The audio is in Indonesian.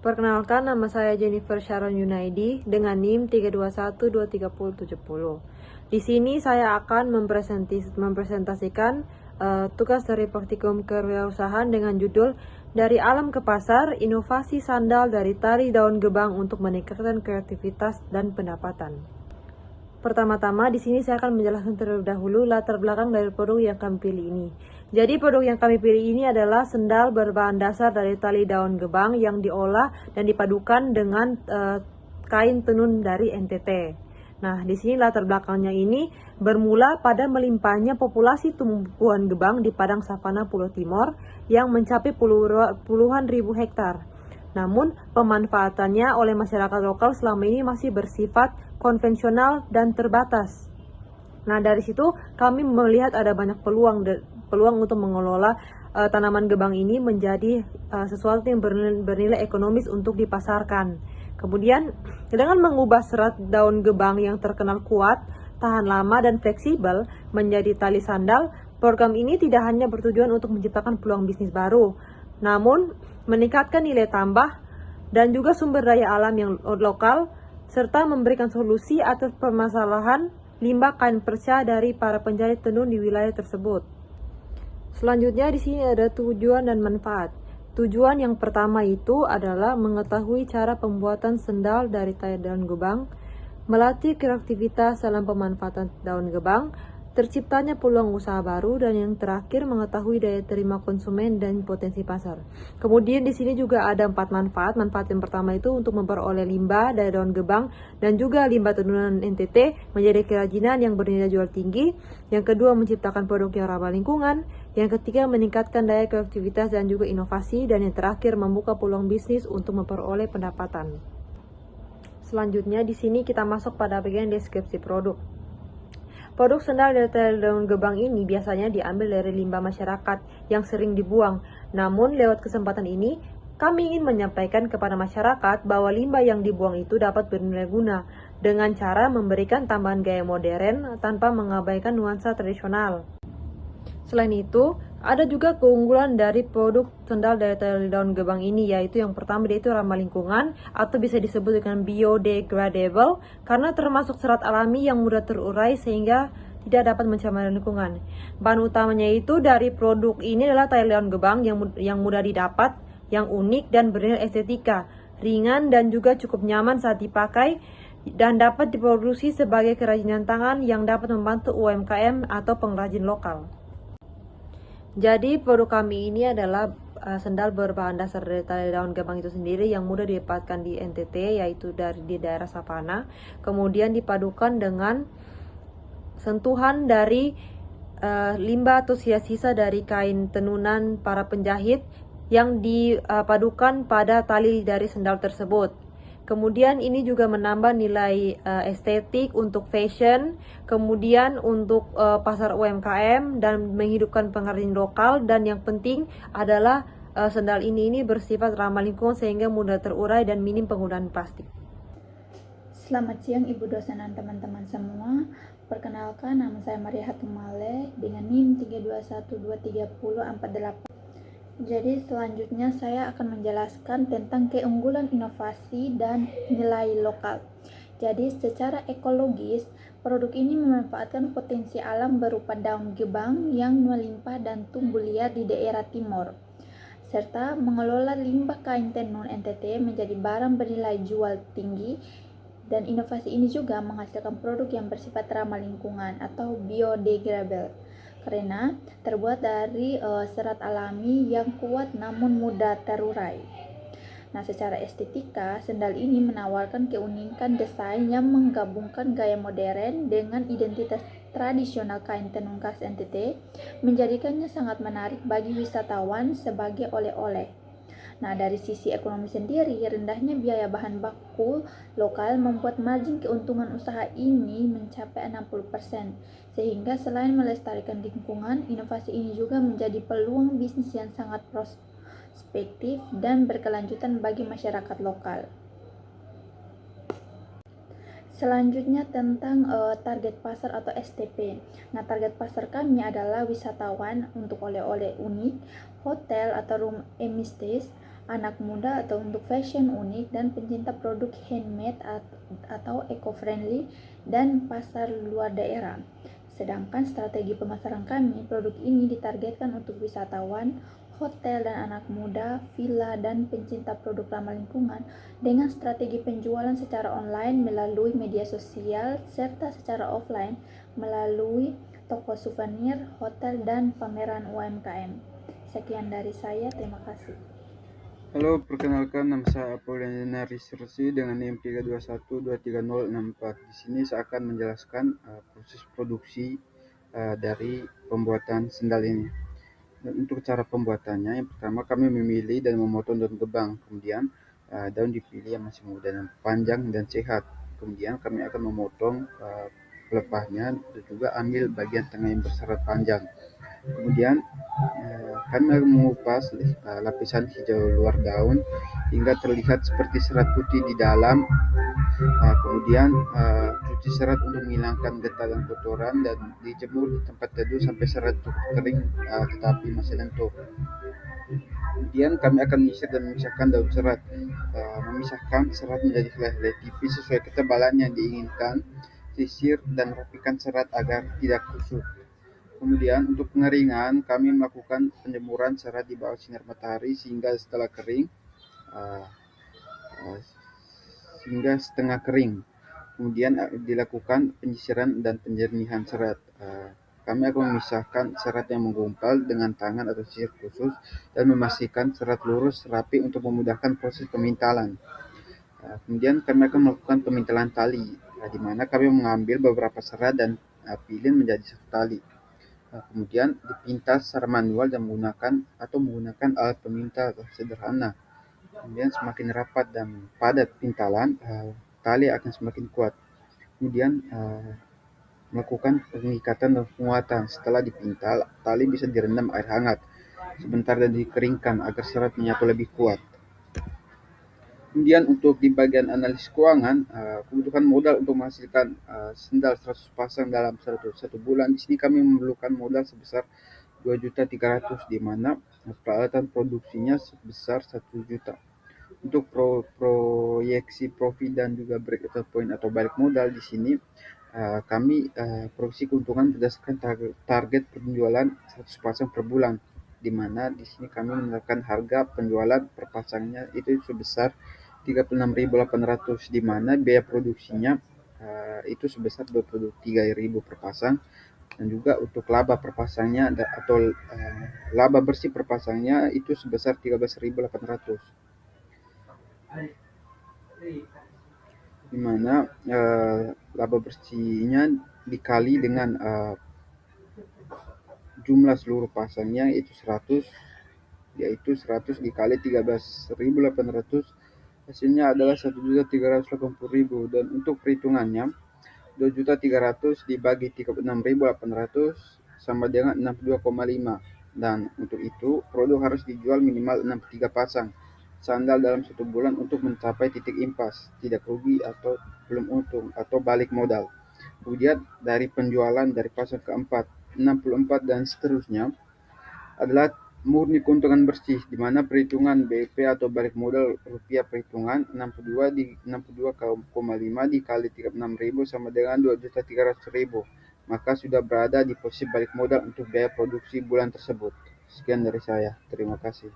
Perkenalkan, nama saya Jennifer Sharon Yunaidi dengan NIM 3212370. Di sini saya akan mempresentasikan tugas dari praktikum kewirausahaan dengan judul Dari Alam ke Pasar, Inovasi Sandal dari Tali Daun Gebang untuk Meningkatkan Kreativitas dan Pendapatan. Pertama-tama di sini saya akan menjelaskan terlebih dahulu latar belakang dari produk yang kami pilih ini. Jadi produk yang kami pilih ini adalah sendal berbahan dasar dari tali daun gebang yang diolah dan dipadukan dengan kain tenun dari NTT. Nah, di sini latar belakangnya ini bermula pada melimpahnya populasi tumbuhan gebang di padang savana Pulau Timor yang mencapai puluhan ribu hektar. Namun, pemanfaatannya oleh masyarakat lokal selama ini masih bersifat konvensional dan terbatas. Nah, dari situ kami melihat ada banyak peluang untuk mengelola tanaman gebang ini menjadi sesuatu yang bernilai ekonomis untuk dipasarkan. Kemudian, dengan mengubah serat daun gebang yang terkenal kuat, tahan lama dan fleksibel menjadi tali sandal, program ini tidak hanya bertujuan untuk menciptakan peluang bisnis baru, namun meningkatkan nilai tambah dan juga sumber daya alam yang lokal, serta memberikan solusi atas permasalahan limbah kain perca dari para penjahit tenun di wilayah tersebut. Selanjutnya di sini ada tujuan dan manfaat. Tujuan yang pertama itu adalah mengetahui cara pembuatan sendal dari tali daun gebang, melatih kreativitas dalam pemanfaatan daun gebang, terciptanya peluang usaha baru, dan yang terakhir mengetahui daya terima konsumen dan potensi pasar. Kemudian di sini juga ada 4 manfaat. Manfaat yang pertama itu untuk memperoleh limbah dari daun gebang dan juga limbah tenunan NTT menjadi kerajinan yang bernilai jual tinggi. Yang kedua, menciptakan produk yang ramah lingkungan. Yang ketiga, meningkatkan daya kreativitas dan juga inovasi. Dan yang terakhir, membuka peluang bisnis untuk memperoleh pendapatan. Selanjutnya di sini kita masuk pada bagian deskripsi produk. Produk sendal dari tali daun gebang ini biasanya diambil dari limbah masyarakat yang sering dibuang. Namun lewat kesempatan ini, kami ingin menyampaikan kepada masyarakat bahwa limbah yang dibuang itu dapat bernilai guna dengan cara memberikan tambahan gaya modern tanpa mengabaikan nuansa tradisional. Selain itu, ada juga keunggulan dari produk sendal dari tali daun gebang ini, yaitu yang pertama yaitu ramah lingkungan atau bisa disebut dengan biodegradable karena termasuk serat alami yang mudah terurai sehingga tidak dapat mencemari lingkungan. Bahan utamanya itu dari produk ini adalah tali daun gebang yang mudah didapat, yang unik dan bernilai estetika, ringan dan juga cukup nyaman saat dipakai, dan dapat diproduksi sebagai kerajinan tangan yang dapat membantu UMKM atau pengrajin lokal. Jadi produk kami ini adalah sendal berbahan dasar dari tali daun gebang itu sendiri yang mudah didapatkan di NTT, yaitu di daerah savana. Kemudian dipadukan dengan sentuhan dari limbah atau sisa-sisa dari kain tenunan para penjahit yang dipadukan pada tali dari sendal tersebut. Kemudian ini juga menambah nilai estetik untuk fashion, kemudian untuk pasar UMKM dan menghidupkan pengrajin lokal, dan yang penting adalah sendal ini bersifat ramah lingkungan sehingga mudah terurai dan minim penggunaan plastik. Selamat siang Ibu dosen dan teman-teman semua. Perkenalkan, nama saya Maria Hatumale dengan NIM 321230448. Jadi selanjutnya saya akan menjelaskan tentang keunggulan inovasi dan nilai lokal. Jadi secara ekologis, produk ini memanfaatkan potensi alam berupa daun gebang yang melimpah dan tumbuh liar di daerah timur, serta mengelola limbah kain tenun NTT menjadi barang bernilai jual tinggi. Dan inovasi ini juga menghasilkan produk yang bersifat ramah lingkungan atau biodegradable karena terbuat dari serat alami yang kuat namun mudah terurai. Nah, secara estetika, sendal ini menawarkan keunikan desain yang menggabungkan gaya modern dengan identitas tradisional kain tenun khas NTT, menjadikannya sangat menarik bagi wisatawan sebagai oleh-oleh. Nah, dari sisi ekonomi sendiri, rendahnya biaya bahan baku lokal membuat margin keuntungan usaha ini mencapai 60%. Sehingga selain melestarikan lingkungan, inovasi ini juga menjadi peluang bisnis yang sangat prospektif dan berkelanjutan bagi masyarakat lokal. Selanjutnya tentang target pasar atau STP. Nah, target pasar kami adalah wisatawan untuk oleh-oleh unik, hotel atau room estates, anak muda atau untuk fashion unik, dan pencinta produk handmade atau eco-friendly, dan pasar luar daerah. Sedangkan strategi pemasaran kami, produk ini ditargetkan untuk wisatawan, hotel dan anak muda, villa, dan pencinta produk ramah lingkungan dengan strategi penjualan secara online melalui media sosial serta secara offline melalui toko souvenir, hotel, dan pameran UMKM. Sekian dari saya, terima kasih. Halo, perkenalkan nama saya Apoliana Rizky dengan NIM 321230064. Di sini saya akan menjelaskan proses produksi dari pembuatan sendal ini. Dan untuk cara pembuatannya, yang pertama kami memilih dan memotong daun gebang. Kemudian daun dipilih yang masih muda dan panjang dan sehat. Kemudian kami akan memotong pelepahnya dan juga ambil bagian tengah yang berserat panjang. Kemudian kami akan mengupas lapisan hijau luar daun hingga terlihat seperti serat putih di dalam. Kemudian cuci serat untuk menghilangkan getah dan kotoran dan dijemur di tempat teduh sampai serat cukup kering tetapi masih lentur. Kemudian kami akan menyisir dan memisahkan daun serat. Memisahkan serat menjadi helai-helai tipis sesuai ketebalan yang diinginkan. Sisir dan rapikan serat agar tidak kusut. Kemudian untuk pengeringan, kami melakukan penjemuran serat di bawah sinar matahari sehingga setengah kering. Kemudian dilakukan penyisiran dan penjernihan serat. Kami akan memisahkan serat yang menggumpal dengan tangan atau sisir khusus dan memastikan serat lurus rapi untuk memudahkan proses pemintalan. Kemudian kami akan melakukan pemintalan tali, di mana kami mengambil beberapa serat dan pilin menjadi satu tali. Kemudian dipintas secara manual dan menggunakan alat pemintal sederhana. Kemudian semakin rapat dan padat pintalan, tali akan semakin kuat. Kemudian melakukan pengikatan dan penguatan. Setelah dipintal, tali bisa direndam air hangat sebentar dan dikeringkan agar serat menyatu lebih kuat. Kemudian untuk di bagian analisis keuangan, kebutuhan modal untuk menghasilkan sendal 100 pasang dalam satu bulan. Di sini kami memerlukan modal sebesar 2.300.000, di mana peralatan produksinya sebesar 1 juta. Untuk proyeksi profit dan juga break-even point atau balik modal, di sini kami proyeksi keuntungan berdasarkan target penjualan 100 pasang per bulan, di mana di sini kami menerapkan harga penjualan per pasangnya itu sebesar 36.800, di mana biaya produksinya itu sebesar 23.000 per pasang, dan juga untuk laba per pasangnya atau laba bersih per pasangnya itu sebesar 13.800, di mana laba bersihnya dikali dengan jumlah seluruh pasangnya yaitu 100 dikali 13.800, hasilnya adalah 1.380.000. Dan untuk perhitungannya, 2.300.000 dibagi 36.800 sama dengan 62,5. Dan untuk itu produk harus dijual minimal 63 pasang sandal dalam 1 bulan untuk mencapai titik impas, tidak rugi atau belum untung atau balik modal. Kemudian dari penjualan dari pasang keempat, 64 dan seterusnya adalah murni keuntungan bersih, di mana perhitungan BIP atau balik modal rupiah perhitungan 62,5 dikali 36.000 sama dengan 2.300.000, maka sudah berada di posisi balik modal untuk biaya produksi bulan tersebut. Sekian dari saya, terima kasih.